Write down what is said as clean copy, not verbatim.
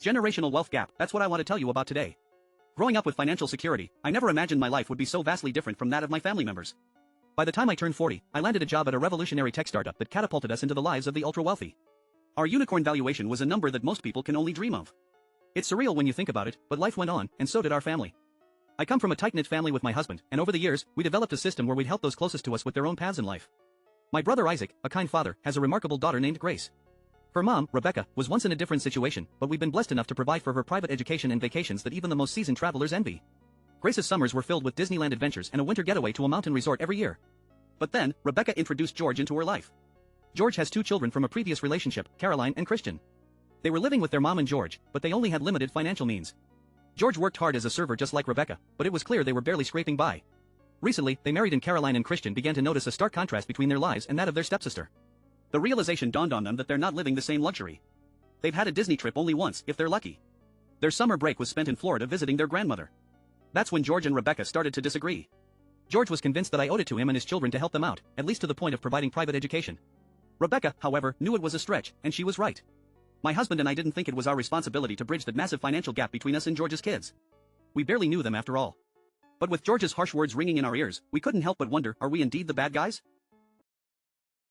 Generational wealth gap, that's what I want to tell you about today. Growing up with financial security, I never imagined my life would be so vastly different from that of my family members. By the time I turned 40, I landed a job at a revolutionary tech startup that catapulted us into the lives of the ultra-wealthy. Our unicorn valuation was a number that most people can only dream of. It's surreal when you think about it, but life went on, and so did our family. I come from a tight-knit family with my husband, and over the years, we developed a system where we'd help those closest to us with their own paths in life. My brother Isaac, a kind father, has a remarkable daughter named Grace. Her mom, Rebecca, was once in a different situation, but we've been blessed enough to provide for her private education and vacations that even the most seasoned travelers envy. Grace's summers were filled with Disneyland adventures and a winter getaway to a mountain resort every year. But then, Rebecca introduced George into her life. George has 2 children from a previous relationship, Caroline and Christian. They were living with their mom and George, but they only had limited financial means. George worked hard as a server just like Rebecca, but it was clear they were barely scraping by. Recently, they married and Caroline and Christian began to notice a stark contrast between their lives and that of their stepsister. The realization dawned on them that they're not living the same luxury. They've had a Disney trip only once, if they're lucky. Their summer break was spent in Florida visiting their grandmother. That's when George and Rebecca started to disagree. George was convinced that I owed it to him and his children to help them out, at least to the point of providing private education. Rebecca, however, knew it was a stretch, and she was right. My husband and I didn't think it was our responsibility to bridge that massive financial gap between us and George's kids. We barely knew them after all. But with George's harsh words ringing in our ears, we couldn't help but wonder, are we indeed the bad guys?